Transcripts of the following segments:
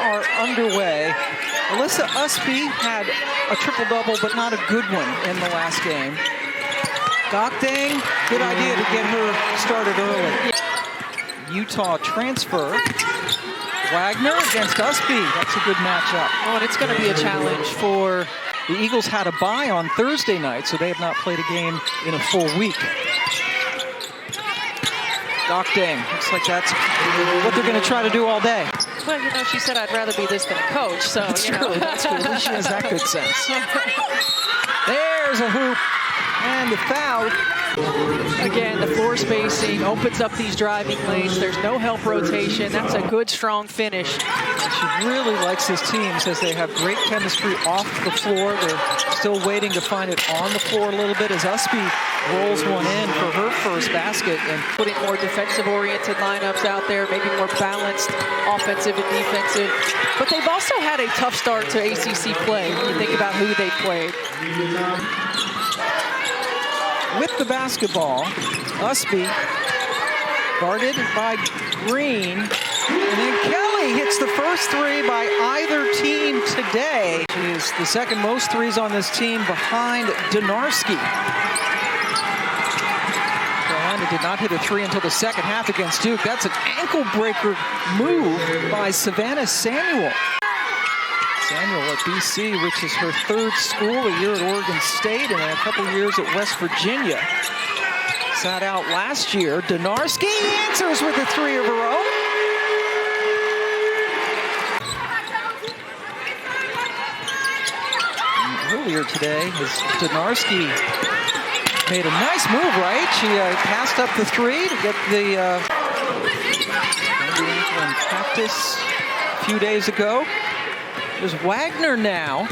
are underway. Alyssa Ustby had a triple-double, but not a good one in the last game. Gokdang, good idea to get her started early. Utah transfer. Wagner against Ustby. That's a good matchup. Oh, and it's going to be a challenge for... The Eagles had a bye on Thursday night, so they have not played a game in a full week. Gokdang, looks like that's what they're going to try to do all day. Well, you know, she said I'd rather be this than a coach, so, That's you true, know. that's true. At least she has that good sense. There's a hoop, and the foul. Again, the floor spacing opens up these driving lanes. There's no help rotation. That's a good, strong finish. She really likes this team, says they have great chemistry off the floor. They're still waiting to find it on the floor a little bit as Ustby rolls one in for her first basket. And putting more defensive-oriented lineups out there, maybe more balanced offensive and defensive. But they've also had a tough start to ACC play when you think about who they played. With the basketball, Ustby guarded by Green, and then Kelly hits the first three by either team today. She is the second most threes on this team behind Donarski. Carolina did not hit a three until the second half against Duke. That's an ankle breaker move by Savannah Samuel. Samuel at BC, which is her third school, a year at Oregon State and then a couple years at West Virginia. Sat out last year. Donarski answers with a three of her own. And earlier today, as Donarski made a nice move, right? She passed up the three to get the ankle in practice a few days ago. There's Wagner now.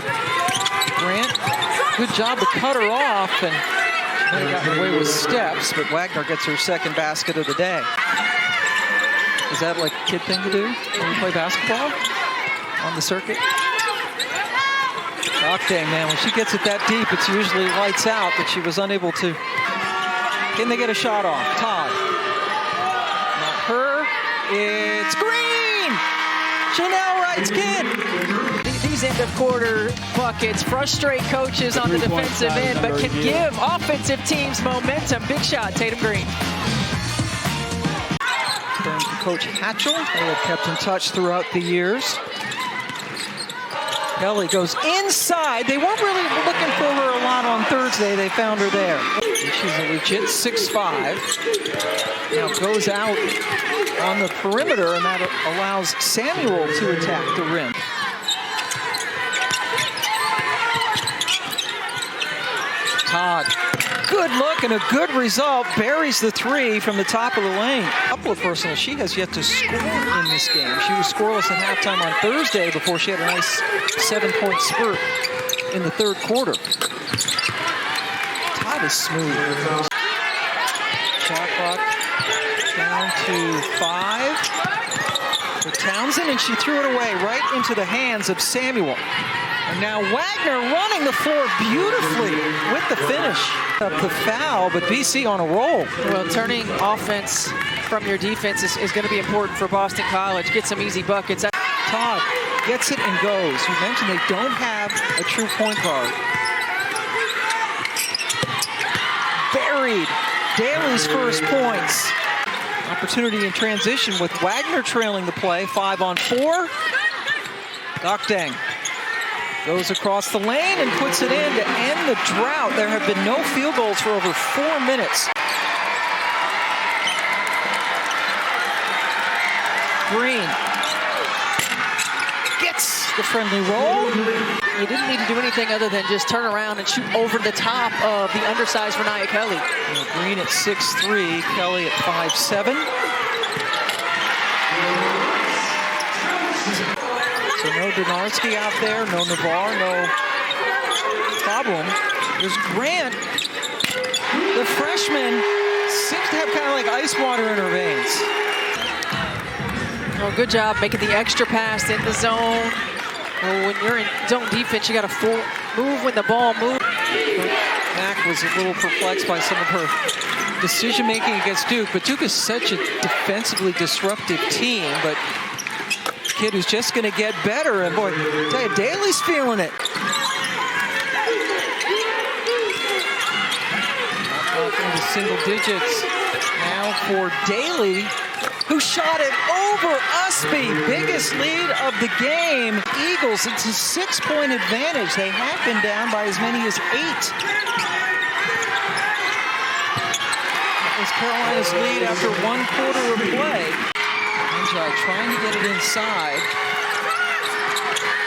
Grant, good job to cut her off, and then got away with steps, but Wagner gets her second basket of the day. Is that like a kid thing to do when you play basketball on the circuit? Gokdang, man, when she gets it that deep, it's usually lights out, but she was unable to. Can they get a shot off? Todd. Not her. It's Green! Chanel Wright's kid. These end-of-quarter buckets frustrate coaches on the defensive end, but can give offensive teams momentum. Big shot, Tatum Green. Turn to Coach Hatchell. They have kept in touch throughout the years. Kelly goes inside. They weren't really looking for her a lot on Thursday. They found her there. She's a legit 6'5". Now goes out on the perimeter, and that allows Samuel to attack the rim. Todd, good look and a good result. Buries the three from the top of the lane. A couple of personals. She has yet to score in this game. She was scoreless at halftime on Thursday before she had a nice 7-point spurt in the third quarter. Todd is smooth. Shot clock down to 5 for Townsend, and she threw it away right into the hands of Samuel. And now Wagner running the floor beautifully with the finish. The foul, but BC on a roll. Well, turning offense from your defense is going to be important for Boston College. Get some easy buckets. Todd gets it and goes. You mentioned they don't have a true point guard. Buried. Daly's first points. Opportunity in transition with Wagner trailing the play. 5-on-4. Gokdang goes across the lane and puts it in to end the drought. There have been no field goals for over 4 minutes. Green gets the friendly roll. You didn't need to do anything other than just turn around and shoot over the top of the undersized Reniya Kelly. Green at 6'3", Kelly at 5'7". So no Donarski out there, no Navarre, no problem. There's Grant. The freshman seems to have kind of like ice water in her veins. Well, good job making the extra pass in the zone. Well, when you're in zone defense, you got to move when the ball moves. Mack was a little perplexed by some of her decision-making against Duke, but Duke is such a defensively disruptive team, but kid who's just going to get better. And boy, I tell you, Daly's feeling it. Up into single digits now for Daly, who shot it over Ustby. Biggest lead of the game. Eagles, it's a 6-point advantage. They have been down by as many as 8. That was Carolina's lead after 1 quarter of play. Reniya trying to get it inside.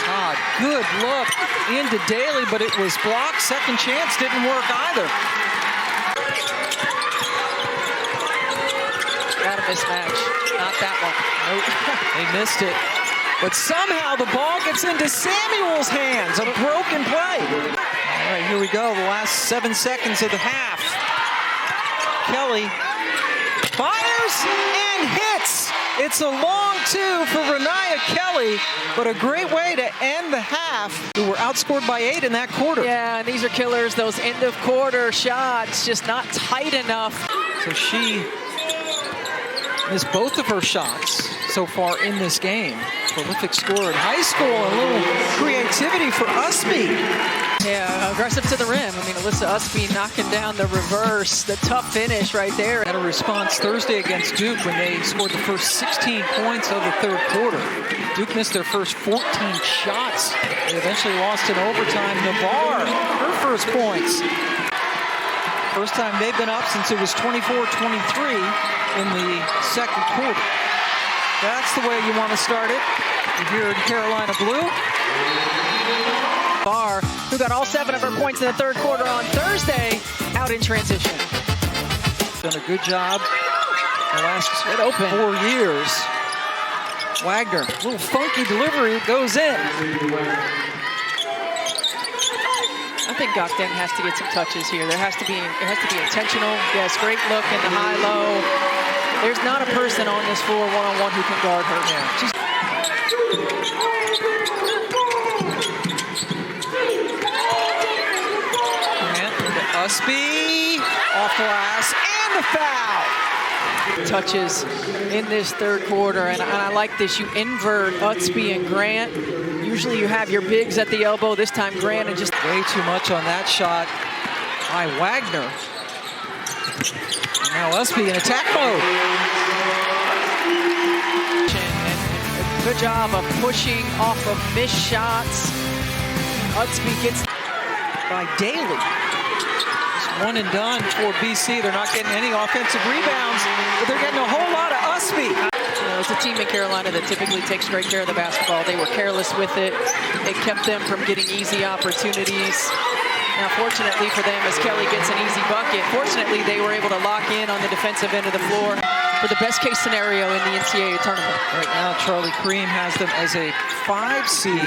Todd, good look into Daly, but it was blocked. Second chance didn't work either. Got a mismatch. Not that one. Nope. They missed it. But somehow the ball gets into Samuel's hands. A broken play. All right, here we go. The last 7 seconds of the half. Kelly fires and hits. It's a long 2 for Reniya Kelly, but a great way to end the half. We were outscored by 8 in that quarter. Yeah, and these are killers. Those end of quarter shots just not tight enough. So she missed both of her shots so far in this game. Prolific scorer in high school, a little creativity for Ustby. Yeah, aggressive to the rim. I mean, Alyssa Ustby knocking down the reverse, the tough finish right there. Had a response Thursday against Duke when they scored the first 16 points of the third quarter. Duke missed their first 14 shots. They eventually lost in overtime. Navarre, her first points. First time they've been up since it was 24-23 in the second quarter. That's the way you want to start it. You're here in Carolina blue. Barr, who got all 7 of her points in the third quarter on Thursday, out in transition. Done a good job the last 4 years. Wagner, a little funky delivery, goes in. I think Gokdeng has to get some touches here. It has to be intentional. Yes, great look in the high-low. There's not a person on this floor one-on-one who can guard her. Yeah. Ustby off glass and the foul. Touches in this third quarter, and I like this. You invert Ustby and Grant. Usually you have your bigs at the elbow. This time Grant and just way too much on that shot by Wagner. And now Ustby in attack mode. And good job of pushing off of missed shots. Ustby gets by Daly. One and done for BC. They're not getting any offensive rebounds, but they're getting a whole lot of Ustby. It's a team in Carolina that typically takes great care of the basketball. They were careless with it. It kept them from getting easy opportunities. Now, fortunately for them, as Kelly gets an easy bucket, fortunately they were able to lock in on the defensive end of the floor for the best case scenario in the NCAA tournament. Right now, Charlie Cream has them as a 5 seed.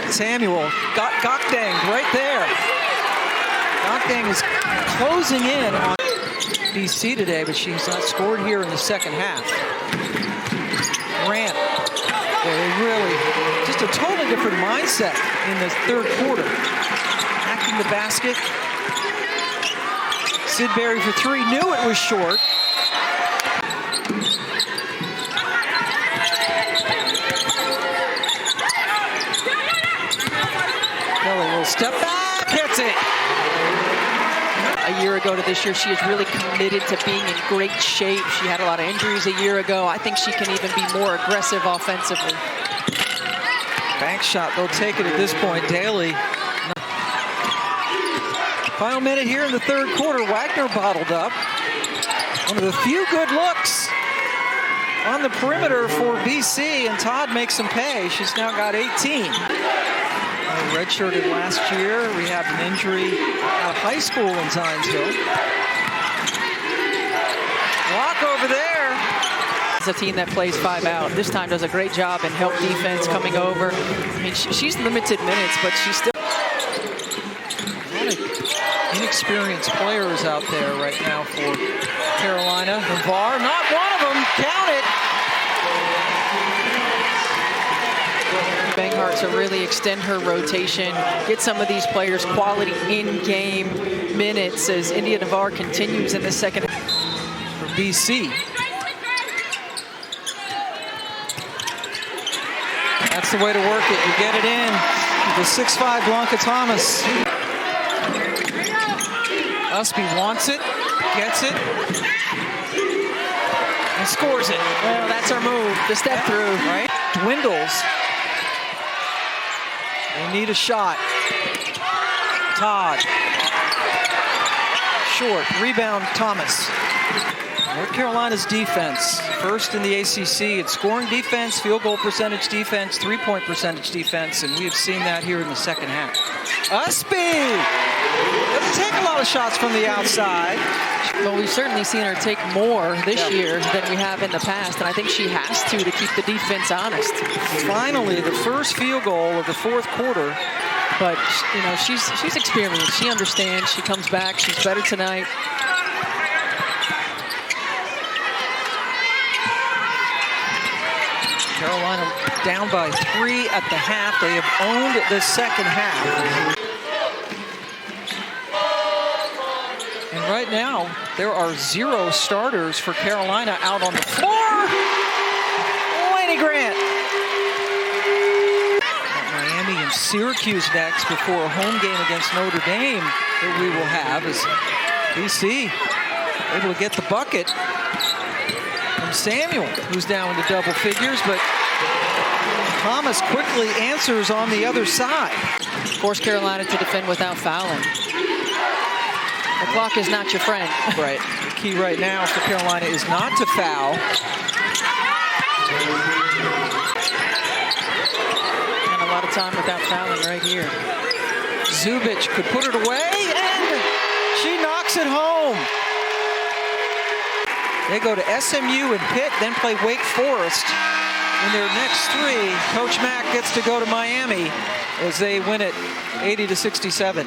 Samuel got Gokdeng right there. Gokdeng is closing in on BC today, but she's not scored here in the second half. Grant, they really, just a totally different mindset in the third quarter. Hacking the basket. Sidbury for 3, knew it was short. Kelly will step back, hits it. A year ago to this year, she is really committed to being in great shape. She had a lot of injuries a year ago. I think she can even be more aggressive offensively. Bank shot, they'll take it at this point. Daly. Final minute here in the third quarter. Wagner bottled up. One of the few good looks on the perimeter for BC, and Todd makes some pay. She's now got 18. Redshirted last year. We have an injury at high school in Zionsville. Block over there. It's a team that plays 5 out. This time does a great job in help defense coming over. I mean, she's limited minutes, but she's still... A lot of inexperienced players out there right now for Carolina. Navarre, not one of them. Count it. Banghart to really extend her rotation, get some of these players quality in-game minutes as India Navarre continues in the second for BC. That's the way to work it. You get it in. The 6'5" Blanca Thomas. Ustby wants it, gets it, and scores it. Well, that's our move, the step through. Right? Dwindles. They need a shot. Todd. Short. Rebound, Thomas. North Carolina's defense, first in the ACC. It's scoring defense, field goal percentage defense, three-point percentage defense, and we have seen that here in the second half. Ustby! Doesn't take a lot of shots from the outside. But we've certainly seen her take more this year than we have in the past, and I think she has to keep the defense honest. Finally, the first field goal of the fourth quarter. But, you know, she's experienced. She understands. She comes back. She's better tonight. Carolina down by 3 at the half. They have owned the second half. And right now, there are 0 starters for Carolina out on the floor. Laney Grant. Miami and Syracuse next before a home game against Notre Dame that we will have as BC able to get the bucket from Samuel, who's down into double figures, but Thomas quickly answers on the other side. Force Carolina to defend without fouling. The clock is not your friend. Right. The key right now for Carolina is not to foul. And a lot of time without fouling right here. Zubic could put it away, and she knocks it home. They go to SMU and Pitt, then play Wake Forest in their next 3. Coach Mack gets to go to Miami as they win it 80-67.